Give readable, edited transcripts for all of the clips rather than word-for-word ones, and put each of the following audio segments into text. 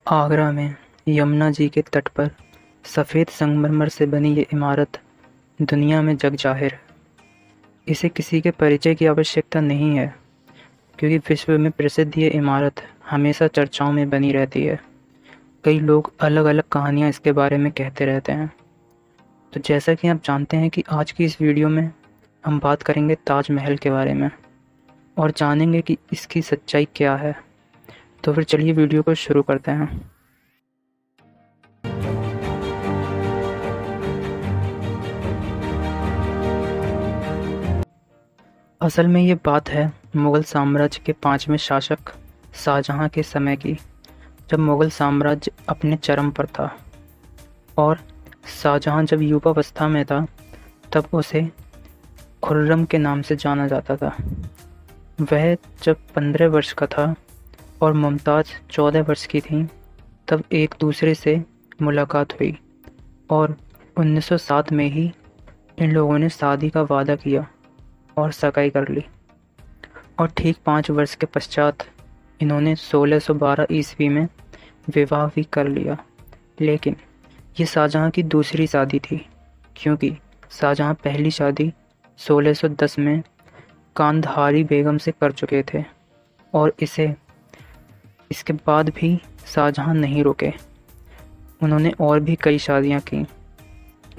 आगरा में यमुना जी के तट पर सफ़ेद संगमरमर से बनी ये इमारत दुनिया में जग जाहिर है। इसे किसी के परिचय की आवश्यकता नहीं है, क्योंकि विश्व में प्रसिद्ध ये इमारत हमेशा चर्चाओं में बनी रहती है। कई लोग अलग अलग कहानियाँ इसके बारे में कहते रहते हैं। तो जैसा कि आप जानते हैं कि आज की इस वीडियो में हम बात करेंगे ताजमहल के बारे में और जानेंगे कि इसकी सच्चाई क्या है। तो फिर चलिए वीडियो को शुरू करते हैं। असल में ये बात है मुग़ल साम्राज्य के 5वें शासक शाहजहाँ के समय की, जब मुग़ल साम्राज्य अपने चरम पर था और शाहजहाँ जब युवावस्था में था तब उसे खुर्रम के नाम से जाना जाता था। वह जब 15 वर्ष का था और मुमताज़ 14 वर्ष की थी तब एक दूसरे से मुलाकात हुई और 1907 में ही इन लोगों ने शादी का वादा किया और सगाई कर ली। और ठीक 5 वर्ष के पश्चात इन्होंने 1612 ईस्वी में विवाह भी कर लिया। लेकिन ये शाहजहाँ की दूसरी शादी थी, क्योंकि शाहजहाँ पहली शादी 1610 में कांधारी बेगम से कर चुके थे और इसके बाद भी शाहजहाँ नहीं रुके। उन्होंने और भी कई शादियाँ की।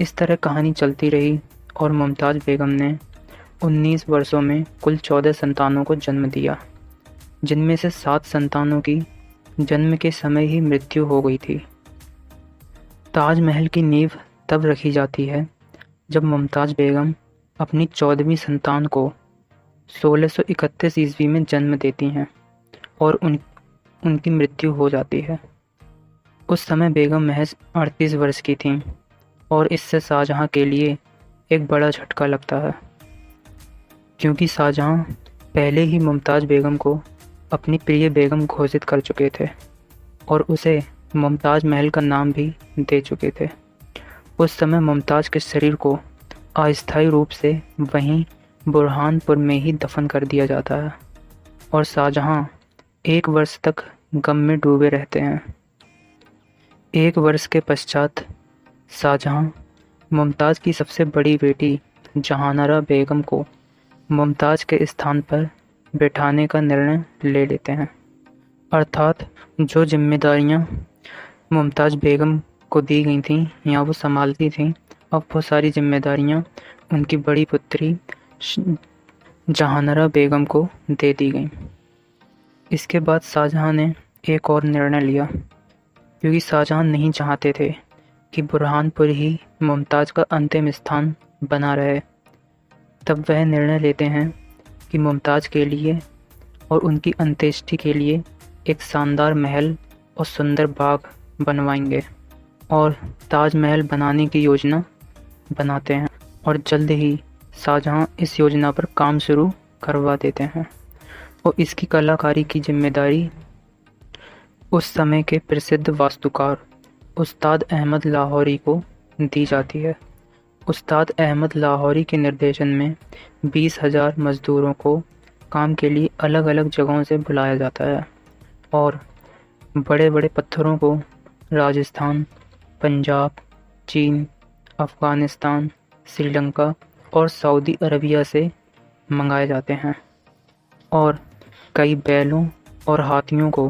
इस तरह कहानी चलती रही और मुमताज़ बेगम ने 19 वर्षों में कुल 14 संतानों को जन्म दिया, जिनमें से 7 संतानों की जन्म के समय ही मृत्यु हो गई थी। ताजमहल की नींव तब रखी जाती है जब मुमताज़ बेगम अपनी 14वीं संतान को 1631 ईस्वी में जन्म देती हैं और उनकी मृत्यु हो जाती है। उस समय बेगम महज 38 वर्ष की थीं और इससे शाहजहाँ के लिए एक बड़ा झटका लगता है, क्योंकि शाहजहाँ पहले ही मुमताज़ बेगम को अपनी प्रिय बेगम घोषित कर चुके थे और उसे मुमताज़ महल का नाम भी दे चुके थे। उस समय मुमताज़ के शरीर को अस्थायी रूप से वहीं बुरहानपुर में ही दफन कर दिया जाता है और शाहजहाँ 1 वर्ष तक गम में डूबे रहते हैं। 1 वर्ष के पश्चात शाहजहाँ मुमताज़ की सबसे बड़ी बेटी जहानारा बेगम को मुमताज़ के स्थान पर बैठाने का निर्णय ले लेते हैं। अर्थात जो जिम्मेदारियां मुमताज़ बेगम को दी गई थीं या वो संभालती थीं, अब वो सारी जिम्मेदारियां उनकी बड़ी पुत्री जहानारा बेगम को दे दी गईं। इसके बाद शाहजहाँ ने एक और निर्णय लिया, क्योंकि शाहजहाँ नहीं चाहते थे कि बुरहानपुर ही मुमताज़ का अंतिम स्थान बना रहे। तब वह निर्णय लेते हैं कि मुमताज़ के लिए और उनकी अंत्येष्टि के लिए एक शानदार महल और सुंदर बाग बनवाएंगे और ताजमहल बनाने की योजना बनाते हैं और जल्द ही शाहजहाँ इस योजना पर काम शुरू करवा देते हैं और इसकी कलाकारी की जिम्मेदारी उस समय के प्रसिद्ध वास्तुकार उस्ताद अहमद लाहौरी को दी जाती है। उस्ताद अहमद लाहौरी के निर्देशन में 20,000 मज़दूरों को काम के लिए अलग अलग जगहों से बुलाया जाता है और बड़े बड़े पत्थरों को राजस्थान, पंजाब, चीन, अफ़गानिस्तान, श्रीलंका और सऊदी अरबिया से मंगाए जाते हैं और कई बैलों और हाथियों को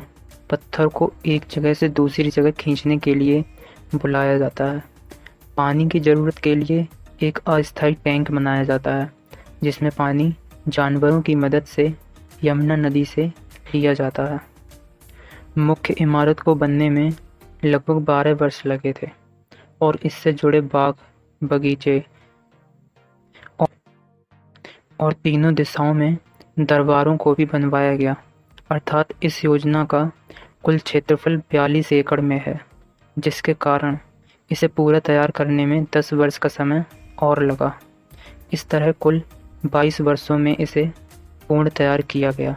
पत्थर को एक जगह से दूसरी जगह खींचने के लिए बुलाया जाता है। पानी की ज़रूरत के लिए एक अस्थायी टैंक बनाया जाता है, जिसमें पानी जानवरों की मदद से यमुना नदी से लिया जाता है। मुख्य इमारत को बनने में लगभग 12 वर्ष लगे थे और इससे जुड़े बाग, बगीचे और तीनों दिशाओं में दरबारों को भी बनवाया गया। अर्थात इस योजना का कुल क्षेत्रफल 42 एकड़ में है, जिसके कारण इसे पूरा तैयार करने में 10 वर्ष का समय और लगा। इस तरह कुल 22 वर्षों में इसे पूर्ण तैयार किया गया।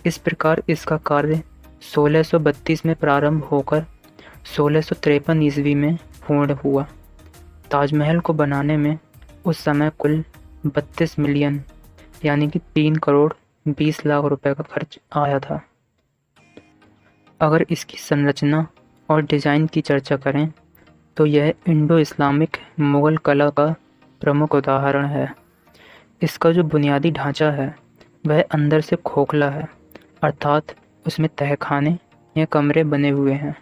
इस प्रकार इसका कार्य 1632 में प्रारंभ होकर 1653 ईस्वी में पूर्ण हुआ। ताजमहल को बनाने में उस समय कुल 32 मिलियन यानी कि 3 करोड़ 20 लाख रुपए का खर्च आया था। अगर इसकी संरचना और डिज़ाइन की चर्चा करें तो यह इंडो इस्लामिक मुग़ल कला का प्रमुख उदाहरण है। इसका जो बुनियादी ढांचा है वह अंदर से खोखला है, अर्थात उसमें तहखाने या कमरे बने हुए हैं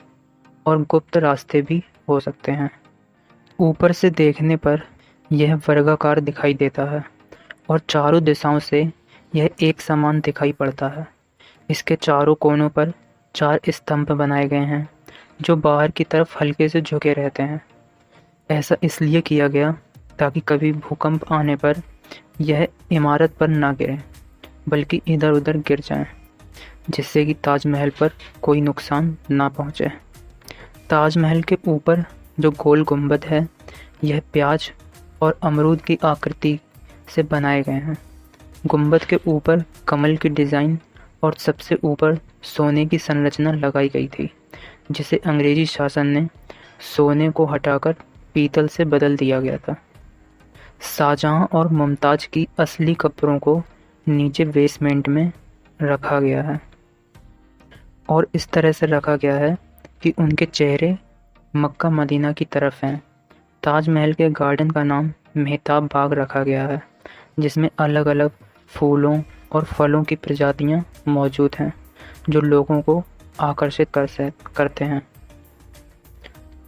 और गुप्त रास्ते भी हो सकते हैं। ऊपर से देखने पर यह वर्गाकार दिखाई देता है और चारों दिशाओं से यह एक समान दिखाई पड़ता है। इसके चारों कोनों पर 4 स्तंभ बनाए गए हैं जो बाहर की तरफ हल्के से झुके रहते हैं। ऐसा इसलिए किया गया ताकि कभी भूकंप आने पर यह इमारत पर ना गिरें, बल्कि इधर उधर गिर जाएं, जिससे कि ताजमहल पर कोई नुकसान ना पहुंचे। ताजमहल के ऊपर जो गोल गुंबद है यह प्याज और अमरूद की आकृति से बनाए गए हैं। गुंबद के ऊपर कमल की डिज़ाइन और सबसे ऊपर सोने की संरचना लगाई गई थी, जिसे अंग्रेजी शासन ने सोने को हटाकर पीतल से बदल दिया गया था। शाहजहां और मुमताज़ की असली कब्रों को नीचे बेसमेंट में रखा गया है और इस तरह से रखा गया है कि उनके चेहरे मक्का मदीना की तरफ हैं। ताजमहल के गार्डन का नाम मेहताब बाग रखा गया है, जिसमें अलग अलग फूलों और फलों की प्रजातियां मौजूद हैं जो लोगों को आकर्षित करते हैं।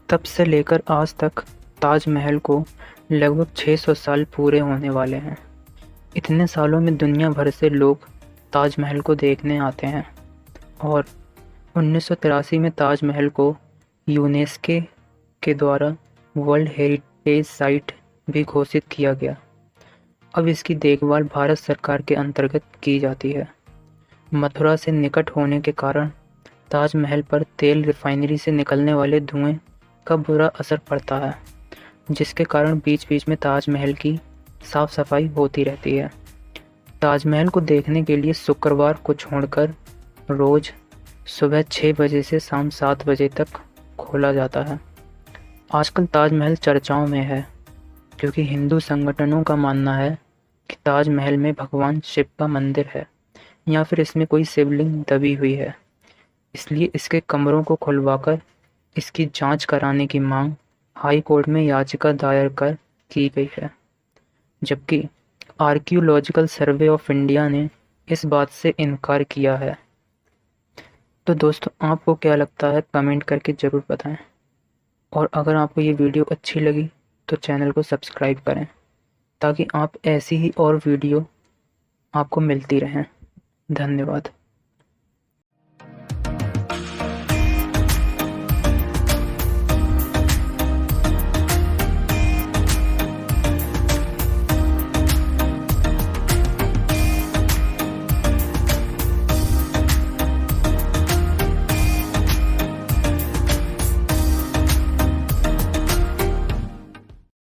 तब से लेकर आज तक ताजमहल को लगभग 600 साल पूरे होने वाले हैं। इतने सालों में दुनिया भर से लोग ताजमहल को देखने आते हैं और 1983 में ताजमहल को यूनेस्को के द्वारा वर्ल्ड हेरिटेज साइट भी घोषित किया गया। अब इसकी देखभाल भारत सरकार के अंतर्गत की जाती है। मथुरा से निकट होने के कारण ताजमहल पर तेल रिफाइनरी से निकलने वाले धुएं का बुरा असर पड़ता है, जिसके कारण बीच बीच में ताजमहल की साफ सफाई होती रहती है। ताजमहल को देखने के लिए शुक्रवार को छोड़कर रोज़ सुबह 6 बजे से शाम 7 बजे तक खोला जाता है। आजकल ताजमहल चर्चाओं में है क्योंकि हिंदू संगठनों का मानना है कि ताजमहल में भगवान शिव का मंदिर है या फिर इसमें कोई शिवलिंग दबी हुई है। इसलिए इसके कमरों को खुलवाकर इसकी जांच कराने की मांग हाई कोर्ट में याचिका दायर कर की गई है, जबकि आर्कियोलॉजिकल सर्वे ऑफ इंडिया ने इस बात से इनकार किया है। तो दोस्तों, आपको क्या लगता है कमेंट करके ज़रूर बताएं और अगर आपको ये वीडियो अच्छी लगी तो चैनल को सब्सक्राइब करें ताकि आप ऐसी ही और वीडियो आपको मिलती रहें। धन्यवाद।